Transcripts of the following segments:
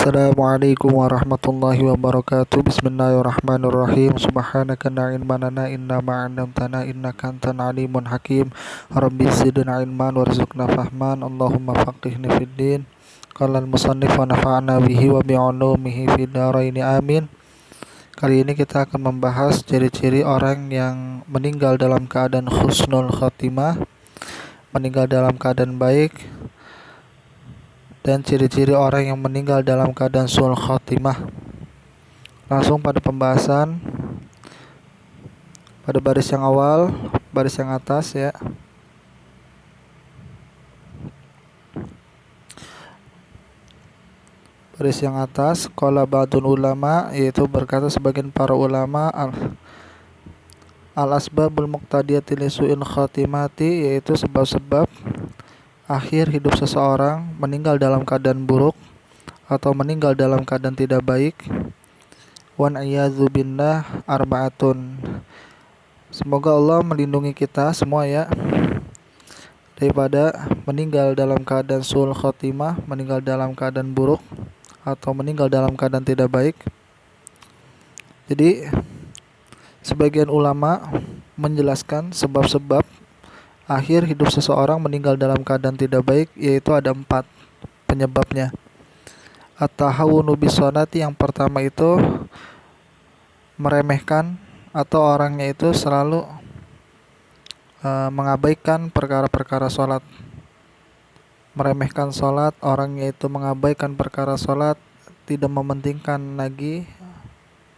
Assalamualaikum warahmatullahi wabarakatuh. Bismillahirrahmanirrahim. Subhanaka la ilma lana illa ma 'allamtana innaka antal alimul hakim. Rabbi zidna ilman warzuqna fahman. Allahumma faqihni fid din. Qala al-musannif wa nafa'na bihi wa bi 'ulumihi fid dharain. Amin. Kali ini kita akan membahas ciri-ciri orang yang meninggal dalam keadaan husnul khatimah, meninggal dalam keadaan baik, dan ciri-ciri orang yang meninggal dalam keadaan su'ul khatimah. Langsung pada pembahasan pada baris yang awal, baris yang atas ya. Baris yang atas, qala ba'dul ulama, yaitu berkata sebagian para ulama, al-asbabul muqtadiyati li su'il khatimati, yaitu sebab-sebab akhir hidup seseorang meninggal dalam keadaan buruk atau meninggal dalam keadaan tidak baik. Wan a'yadzu billah arba'atun. Semoga Allah melindungi kita semua ya daripada meninggal dalam keadaan su'ul khatimah, meninggal dalam keadaan buruk atau meninggal dalam keadaan tidak baik. Jadi sebagian ulama menjelaskan sebab-sebab akhir hidup seseorang meninggal dalam keadaan tidak baik, yaitu ada 4 penyebabnya. At-tahawunu bis-sholati, yang pertama itu meremehkan atau orangnya itu selalu mengabaikan perkara-perkara sholat. Meremehkan sholat, orangnya itu mengabaikan perkara sholat, tidak mementingkan lagi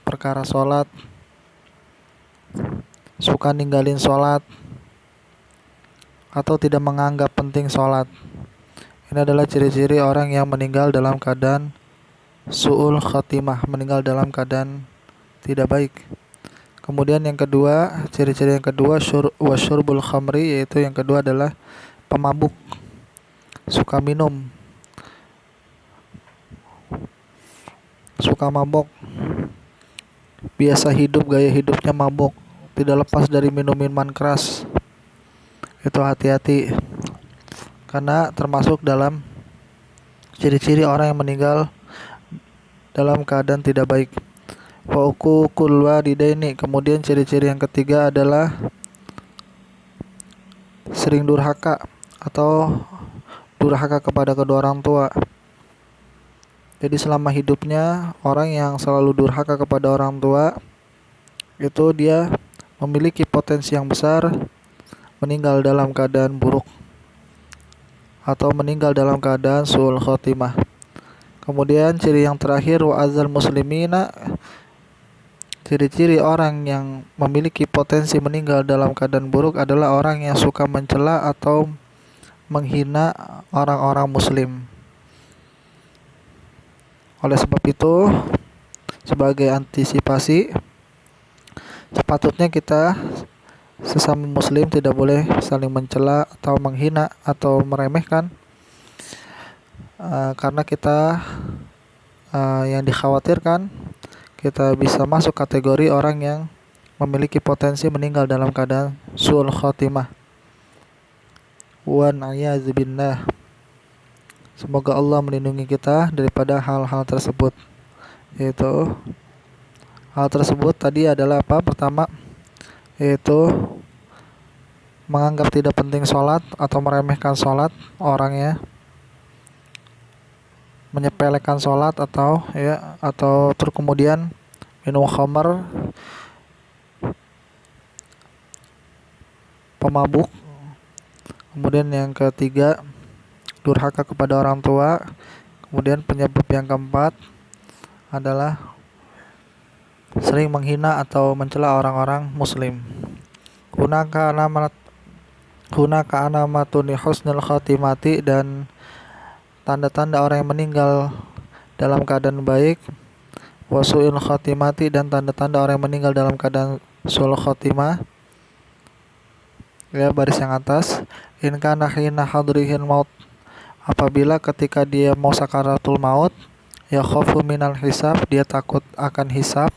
perkara sholat, suka ninggalin sholat, atau tidak menganggap penting sholat. Ini adalah ciri-ciri orang yang meninggal dalam keadaan su'ul khatimah, meninggal dalam keadaan tidak baik. Kemudian yang kedua, ciri-ciri yang kedua, wasyurbul khamri, yaitu yang kedua adalah pemabuk, suka minum, suka mabok, biasa hidup, gaya hidupnya mabok, tidak lepas dari minum minuman keras. Itu hati-hati, karena termasuk dalam ciri-ciri orang yang meninggal dalam keadaan tidak baik. Wa uququl walidaini, kemudian ciri-ciri yang ketiga adalah sering durhaka atau durhaka kepada kedua orang tua. Jadi selama hidupnya orang yang selalu durhaka kepada orang tua itu dia memiliki potensi yang besar meninggal dalam keadaan buruk atau meninggal dalam keadaan su'ul khotimah. Kemudian ciri yang terakhir, wa azal muslimina, ciri-ciri orang yang memiliki potensi meninggal dalam keadaan buruk adalah orang yang suka mencela atau menghina orang-orang muslim. Oleh sebab itu, sebagai antisipasi, sepatutnya kita sesama muslim tidak boleh saling mencela atau menghina atau meremehkan, karena kita yang dikhawatirkan kita bisa masuk kategori orang yang memiliki potensi meninggal dalam keadaan su'ul khatimah. Wa na'yadzu billah. Semoga Allah melindungi kita daripada hal-hal tersebut. Yaitu hal tersebut tadi adalah apa? Pertama, yaitu menganggap tidak penting sholat atau meremehkan sholat orangnya, menyepelekan sholat atau terus kemudian minum khamar, pemabuk. Kemudian yang ketiga, durhaka kepada orang tua. Kemudian penyebab yang keempat adalah sering menghina atau mencela orang-orang muslim. Hunaka alamatun li husnul khatimati, dan tanda-tanda orang yang meninggal dalam keadaan baik, wa su'il khatimati, dan tanda-tanda orang yang meninggal dalam keadaan su'ul khatimah. Ya, baris yang atas, in kana hina hadrihil maut, apabila ketika dia mau sakaratul maut, ya khafu minal hisab, dia takut akan hisab,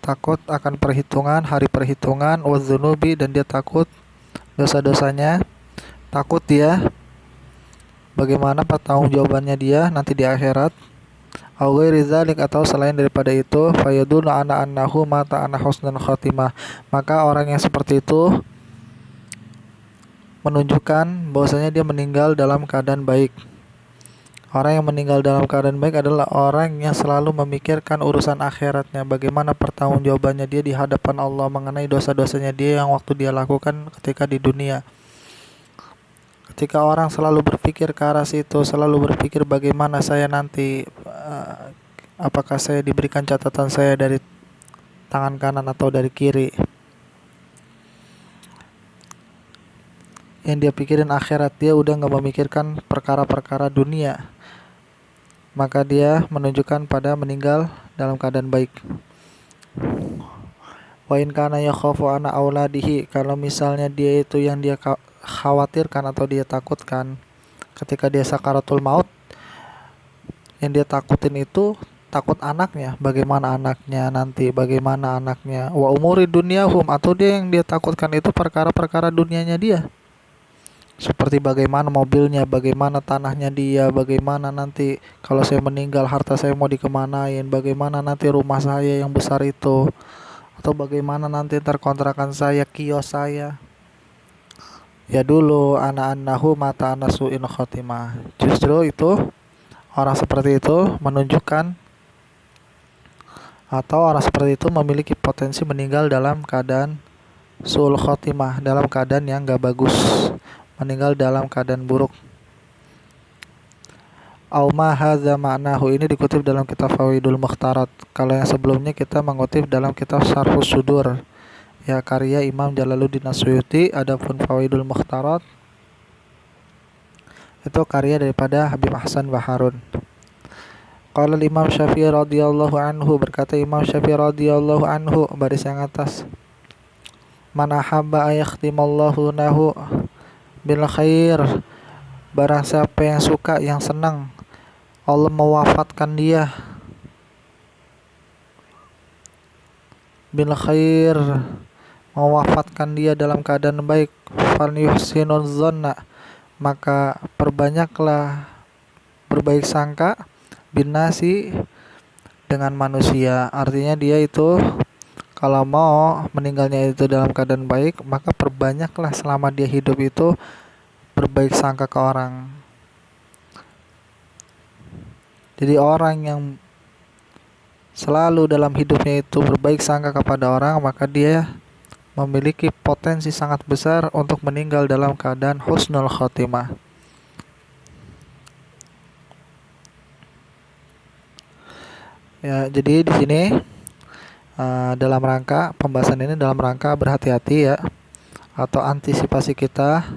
takut akan perhitungan, hari perhitungan, wa dzunubi, dan dia takut dosa-dosanya, takut dia bagaimana pertanggungjawabannya dia nanti di akhirat. Au ghairi dzalik, atau selain daripada itu, fayadullu ana annahu mata ana husnul khatimah. Maka orang yang seperti itu menunjukkan bahwasanya dia meninggal dalam keadaan baik. Orang yang meninggal dalam keadaan baik adalah orang yang selalu memikirkan urusan akhiratnya, bagaimana pertanggungjawabannya dia di hadapan Allah mengenai dosa-dosanya dia yang waktu dia lakukan ketika di dunia. Ketika orang selalu berpikir ke arah situ, selalu berpikir bagaimana saya nanti, apakah saya diberikan catatan saya dari tangan kanan atau dari kiri. Yang dia pikirin akhirat, dia udah gak memikirkan perkara-perkara dunia. Maka dia menunjukkan pada meninggal dalam keadaan baik. Wa in kana yakhafu ana auladihi, kalau misalnya dia itu yang dia khawatirkan atau dia takutkan ketika dia sakaratul maut, yang dia takutin itu takut anaknya, bagaimana anaknya nanti, bagaimana anaknya. Wa umuri dunyahum, atau dia yang dia takutkan itu perkara-perkara dunianya dia, seperti bagaimana mobilnya, bagaimana tanahnya dia, bagaimana nanti kalau saya meninggal harta saya mau dikemanain, bagaimana nanti rumah saya yang besar itu, atau bagaimana nanti ntar kontrakan saya, kios saya. Ya dulu annahu mata anasuin khotimah. Justru itu orang seperti itu menunjukkan, atau orang seperti itu memiliki potensi meninggal dalam keadaan su'ul khotimah, dalam keadaan yang gak bagus, meninggal dalam keadaan buruk. Au ma hadza ma'nahu, ini dikutip dalam kitab Fawaidul Mukhtarat. Kalau yang sebelumnya kita mengutip dalam kitab Syarhus Sudur, ya, karya Imam Jalaluddin As-Suyuti. Adapun Fawaidul Mukhtarat itu karya daripada Habib Ahsan Baharun. Qala Imam Syafi'i radhiyallahu anhu, berkata Imam Syafi'i radhiyallahu anhu, baris yang atas, man ahabba ayakhtimallahu lahu bil khair, barang siapa yang suka, yang senang Allah mewafatkan dia bil khair, mewafatkan dia dalam keadaan baik, fal yuhsinul dhanna, maka perbanyaklah berbaik sangka, binasi, dengan manusia. Artinya dia itu kalau mau meninggalnya itu dalam keadaan baik, maka perbanyaklah selama dia hidup itu berbaik sangka ke orang. Jadi orang yang selalu dalam hidupnya itu berbaik sangka kepada orang, maka dia memiliki potensi sangat besar untuk meninggal dalam keadaan husnul khotimah. Ya, jadi di sini dalam rangka pembahasan ini dalam rangka berhati-hati ya, atau antisipasi kita,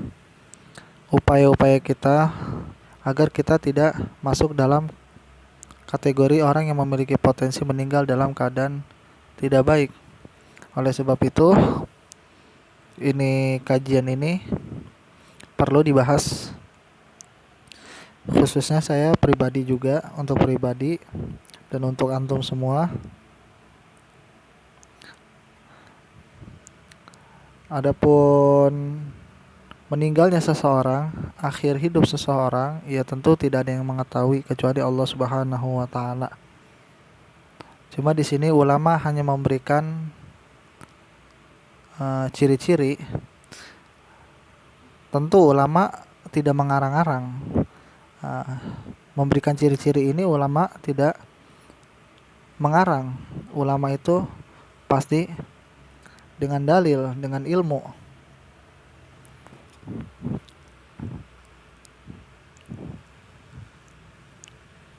upaya-upaya kita agar kita tidak masuk dalam kategori orang yang memiliki potensi meninggal dalam keadaan tidak baik. Oleh sebab itu, ini kajian ini perlu dibahas, khususnya saya pribadi juga, untuk pribadi dan untuk antum semua. Adapun meninggalnya seseorang, akhir hidup seseorang, ya tentu tidak ada yang mengetahui kecuali Allah Subhanahu wa taala. Cuma di sini ulama hanya memberikan ciri-ciri. Tentu ulama tidak mengarang-arang. Memberikan ciri-ciri ini ulama tidak mengarang. Ulama itu pasti dengan dalil, dengan ilmu.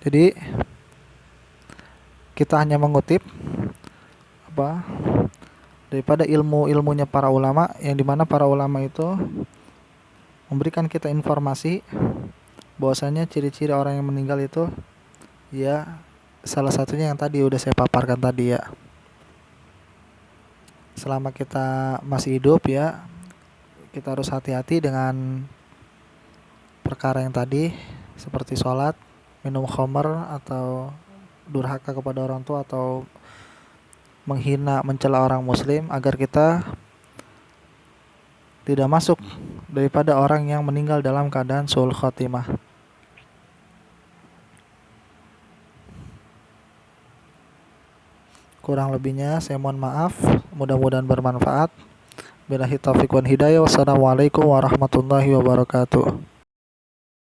Jadi kita hanya mengutip daripada ilmunya para ulama, yang dimana para ulama itu memberikan kita informasi bahwasanya ciri-ciri orang yang meninggal itu, ya, salah satunya yang tadi udah saya paparkan tadi ya. Selama kita masih hidup ya, kita harus hati-hati dengan perkara yang tadi, seperti sholat, minum khamar, atau durhaka kepada orang tua, atau menghina, mencela orang muslim, agar kita tidak masuk daripada orang yang meninggal dalam keadaan su'ul khotimah. Kurang lebihnya saya mohon maaf. Mudah-mudahan bermanfaat. Billahi taufiq wal hidayah. Wassalamualaikum warahmatullahi wabarakatuh.